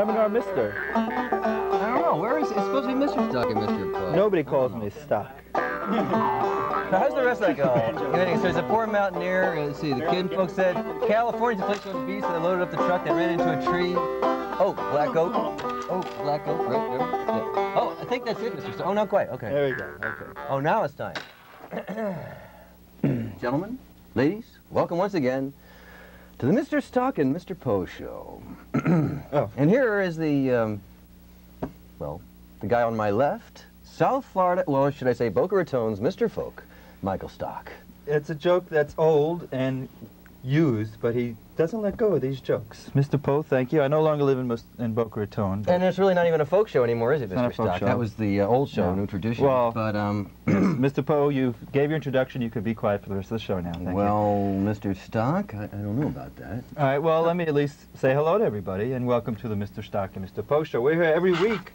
Reverend or Mr.? I don't know. Where is it? It's supposed to be Mr. Stock and Mr. Poe. Nobody calls me Stock. Now, how's the rest of that going? So there's a poor mountaineer. Let's see, the kid folks said California's a place you want to be, so they loaded up the truck. They ran into a tree. Oh, black oak. Oh, black oak. Right there. Yeah. Oh, I think that's it, Mr. Stock. Oh, not quite. Okay. There we go. Okay. Oh, now it's time. Gentlemen, ladies, welcome once again to the Mr. Stock and Mr. Poe show. Oh. And here is the, well, the guy on my left, South Florida, well, should I say Boca Raton's Mr. Folk, Michael Stock. It's a joke that's old and used, but he doesn't let go of these jokes. Mr. Poe, thank you. I no longer live in Boca Raton. And it's really not even a folk show anymore, is it, Not a Mr. folk Stock? show. That was the old show, No. new tradition. Well, but, Mr. Poe, you gave your introduction. You could be quiet for the rest of the show now. Thank you. well, Mr. Stock, I don't know about that. All right, well, let me at least say hello to everybody, and welcome to the Mr. Stock and Mr. Poe show. We're here every week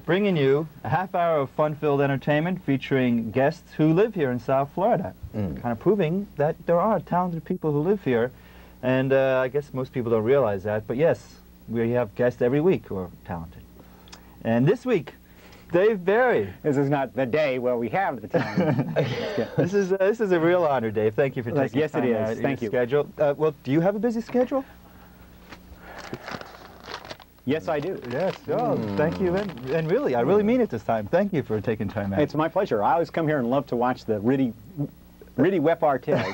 bringing you a half hour of fun-filled entertainment featuring guests who live here in South Florida, kind of proving that there are talented people who live here, and I guess most people don't realize that, but yes, we have guests every week who are talented. And this week, Dave Barry. This is not the day where we have the time. This is a real honor, Dave. Thank you for taking Yes, time it is. out of Thank your you. schedule. Well, do you have a busy schedule? Yes, I do. Yes. Oh, thank you. And really, I really mean it this time. Thank you for taking time out. It's my pleasure. I always come here and love to watch the Riddy repartees.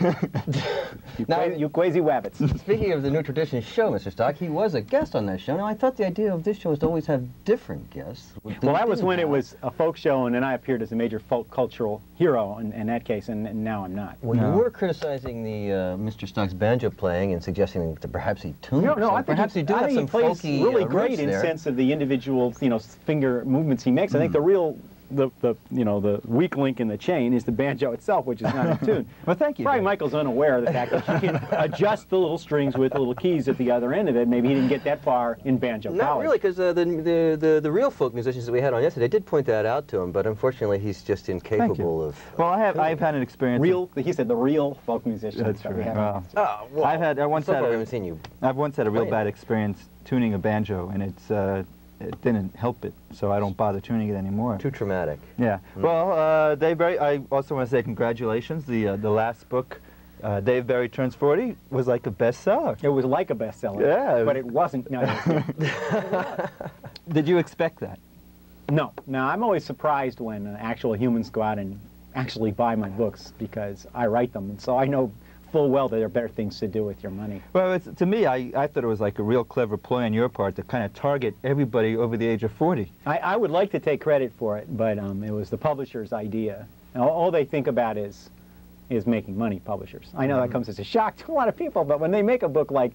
You crazy wabbits. Speaking of the new tradition show, Mr. Stock, he was a guest on that show. Now, I thought the idea of this show was to always have different guests. Well, that was when it was a folk show, and then I appeared as a major folk cultural hero in that case, and now I'm not. Well, you were criticizing the Mr. Stock's banjo playing and suggesting that perhaps he tuned. No, I think perhaps he do have some plays folky really great roots in there. sense of the individual, finger movements he makes. I think the real, the weak link in the chain is the banjo itself, which is not in tune. Well, thank you. Probably Dave. Michael's unaware of the fact that you can adjust the little strings with the little keys at the other end of it. Maybe he didn't get that far in banjo Not college. really, because the real folk musicians that we had on yesterday did point that out to him, but unfortunately he's just incapable of. Well, I've had an experience. He said the real folk musicians. That's that true. we have. Well, Well, I once so had far we a- haven't seen you. I've once had a real Playing. bad experience tuning a banjo, and it didn't help it, so I don't bother tuning it anymore. Too traumatic. Yeah. Well, Dave Barry, I also want to say congratulations. The last book, Dave Barry Turns 40, was like a bestseller. It was like a bestseller. Yeah. But it wasn't. No, Did you expect that? no. I'm always surprised when actual humans go out and actually buy my books because I write them, and so I know full well that there are better things to do with your money. Well, to me, I thought it was like a real clever ploy on your part to kind of target everybody over the age of 40. I would like to take credit for it, but it was the publisher's idea. And all they think about is making money, publishers. I know that comes as a shock to a lot of people, but when they make a book like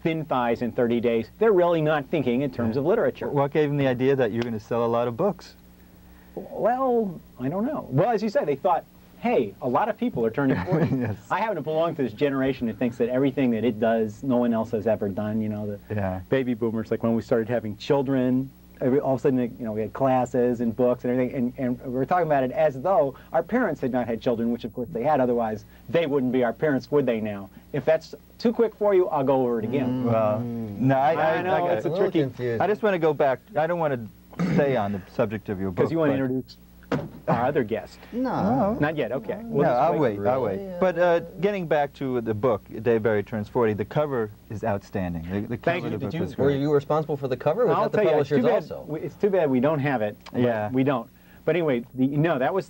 Thin Thighs in 30 Days, they're really not thinking in terms of literature. What gave them the idea that you're going to sell a lot of books? Well, I don't know. Well, as you said, they thought, hey, a lot of people are turning 40. Yes. I happen to belong to this generation that thinks that everything that it does, no one else has ever done. The baby boomers, like when we started having children, all of a sudden, we had classes and books and everything, and we were talking about it as though our parents had not had children, which of course they had, otherwise they wouldn't be our parents, would they now? If that's too quick for you, I'll go over it again. Well, no, I know, it's a tricky... Confused. I just want to go back. I don't want to stay on the subject of your book. Because you want to but- introduce our other guest. No. Not yet, okay. No, We'll just I'll wait. Really? But getting back to the book, Dave Barry Turns 40, the cover is outstanding. The cover Thank of you. the book Did was Were great. you responsible for the cover? Or was I'll that the tell you, publishers also? it's too bad we don't have it. but Yeah. We don't. But anyway, that was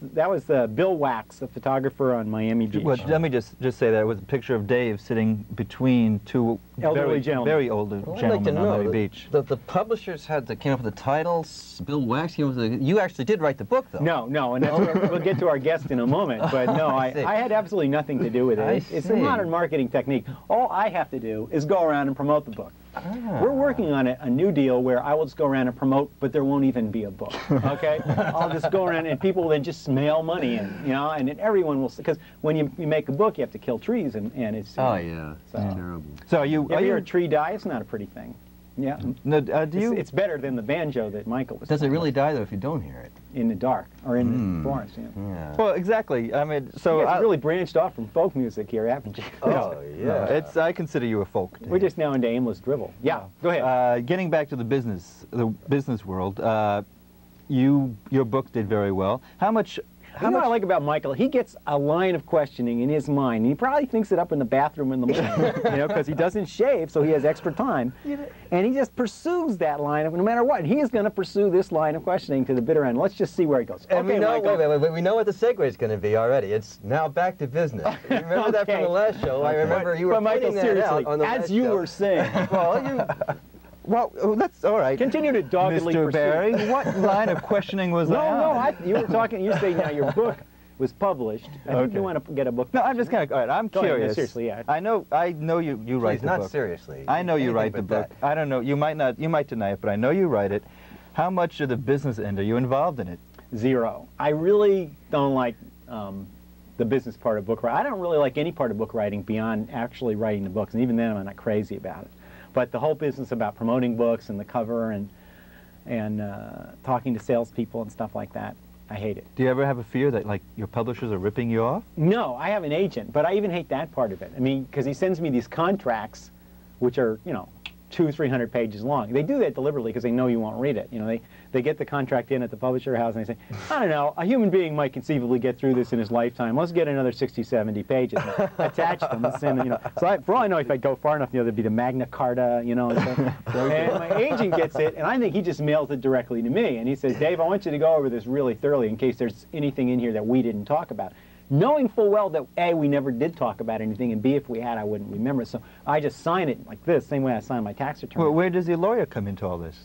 Bill Wax, a photographer on Miami Beach. Well, let me just say that it was a picture of Dave sitting between two Elderly gentlemen. very older Well, I'd like to gentlemen on know, Miami Beach. the publishers came up with the titles, Bill Wax came up with you actually did write the book, though. No, and that's where we'll get to our guest in a moment. But no, I see. I had absolutely nothing to do with I it. It's a see. modern marketing technique. All I have to do is go around and promote the book. Ah. We're working on a new deal where I will just go around and promote, but there won't even be a book. Okay, I'll just go around and people will then just mail money in, and then everyone will. Because when you make a book, you have to kill trees, and it's. Oh yeah, So- it's terrible. So You ever hear a tree die? It's not a pretty thing. Yeah. No, do you? It's better than the banjo that Michael was. Does it really die though if you don't hear it? In the dark or in the forest? Yeah. Yeah. Well, exactly. I mean, so It's really branched off from folk music here, haven't you? Oh yeah. I consider you a folk. We're just now into aimless drivel. Yeah. Go ahead. Getting back to the business world, your book did very well. How much? You know what I like about Michael? He gets a line of questioning in his mind. He probably thinks it up in the bathroom in the morning, you know, because he doesn't shave, so he has extra time. And he just pursues that line of, no matter what. He is going to pursue this line of questioning to the bitter end. Let's just see where it goes. And okay, we know, Michael. wait, we know what the segue is going to be already. It's now back to business. You remember that from the last show? I remember you were Michael, pointing that seriously, out on the as last you show. were saying. Well, that's all right. Continue to doggedly Mr. pursue. Barry, what line of questioning was that? No, you were talking, you say now your book was published. I think you want to get a book. No, I'm just kind of, all right, I'm curious. Ahead, seriously, yeah. I know you write the book. Not seriously. I know you write the Anything but book. I don't know, you might deny it, but I know you write it. How much of the business end are you involved in it? Zero. I really don't like the business part of book writing. I don't really like any part of book writing beyond actually writing the books, and even then I'm not crazy about it. But the whole business about promoting books and the cover and talking to salespeople and stuff like that, I hate it. Do you ever have a fear that, like, your publishers are ripping you off? No, I have an agent, but I even hate that part of it. I mean, because he sends me these contracts, which are, you know, 200-300 pages long. They do that deliberately because they know you won't read it. You know, they get the contract in at the publisher house and they say, I don't know, a human being might conceivably get through this in his lifetime. Let's get another 60-70 pages and attach them. And send, you know. So for all I know, if I go far enough, you know, there'd be the Magna Carta, you know. And my agent gets it, and I think he just mails it directly to me. And he says, Dave, I want you to go over this really thoroughly in case there's anything in here that we didn't talk about. Knowing full well that A, we never did talk about anything, and B, if we had, I wouldn't remember. So I just sign it like this, same way I sign my tax return. Well, where does your lawyer come into all this?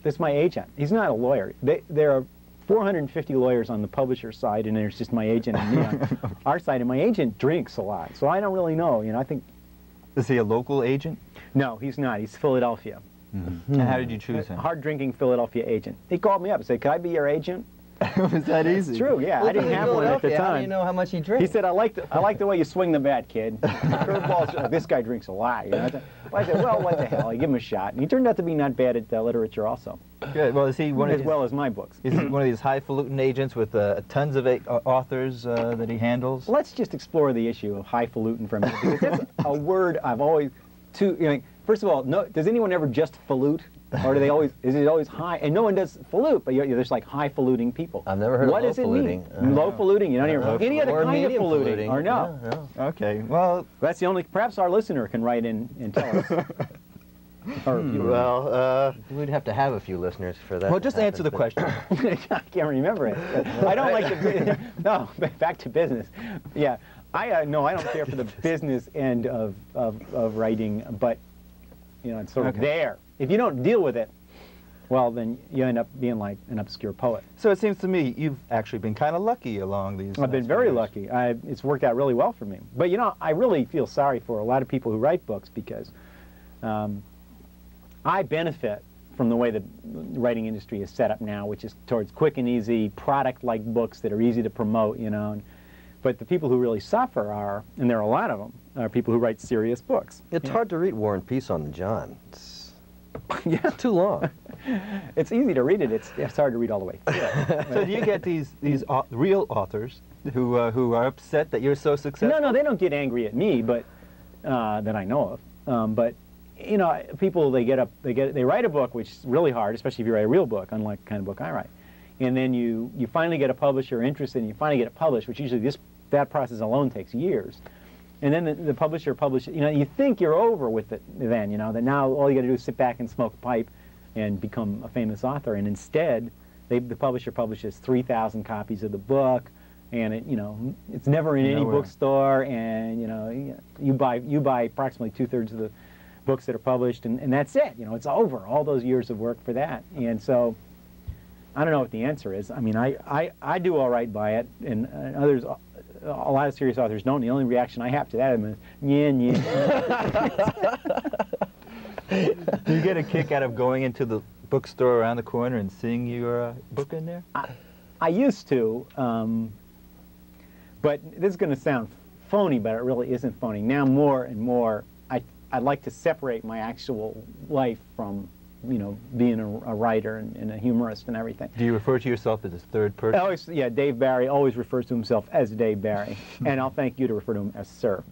This is my agent. He's not a lawyer. There are 450 lawyers on the publisher side, and there's just my agent and me on our side. And my agent drinks a lot, so I don't really know. You know, I think. Is he a local agent? No, he's not. He's Philadelphia. Mm-hmm. And how did you choose him? Hard-drinking Philadelphia agent. He called me up and said, "Could I be your agent?" Was that easy? It's true, yeah. I didn't have one at the time. How do you know how much he drinks? He said, I like the way you swing the bat, kid. The curveballs, this guy drinks a lot. You know? I said, well, what the hell? I give him a shot. And he turned out to be not bad at literature also. Good. Well, is he one as well as my books? Is he one of these highfalutin agents with tons of authors that he handles? Let's just explore the issue of highfalutin for a minute, because that's a word I've always, first of all, does anyone ever just falute? Or do they always, is it always high? And no one does falute, but there's like highfaluting people. I've never heard of low faluting. What does it mean? Low faluting? You don't hear any other kind of faluting? Or no? No. Okay, well. That's the only, perhaps our listener can write in and tell us. Well, we'd have to have a few listeners for that. Well, just answer the question. I can't remember it. I don't like the, no, back to business. Yeah, no, I don't care for the business end of writing, but, you know, it's sort of there. If you don't deal with it, well, then you end up being like an obscure poet. So it seems to me you've actually been kind of lucky along these. I've been very lucky. It's worked out really well for me. But, you know, I really feel sorry for a lot of people who write books because I benefit from the way the writing industry is set up now, which is towards quick and easy, product-like books that are easy to promote, you know. But the people who really suffer are, and there are a lot of them, are people who write serious books. It's hard to read War and Peace on the John. Yeah, it's too long. It's easy to read it. It's hard to read all the way. So do you get these real authors who are upset that you're so successful? No, they don't get angry at me, but that I know of. But you know, people they write a book, which is really hard, especially if you write a real book, unlike the kind of book I write. And then you finally get a publisher interested, and you finally get it published, which usually that process alone takes years. And then the publisher publishes, you know, you think you're over with it then, you know, that now all you got to do is sit back and smoke a pipe and become a famous author. And instead, the publisher publishes 3,000 copies of the book, and it, you know, it's never in any bookstore, and, you know, you buy approximately 2/3 of the books that are published, and that's it. You know, it's over, all those years of work for that. And so, I don't know what the answer is. I mean, I do all right by it, and others, a lot of serious authors don't. The only reaction I have to that is, yeah. Do you get a kick out of going into the bookstore around the corner and seeing your book in there? I used to, but this is going to sound phony, but it really isn't phony. Now more and more, I'd like to separate my actual life from, you know, being a writer and a humorist and everything. Do you refer to yourself as a third person? Always, yeah, Dave Barry always refers to himself as Dave Barry. And I'll thank you to refer to him as Sir.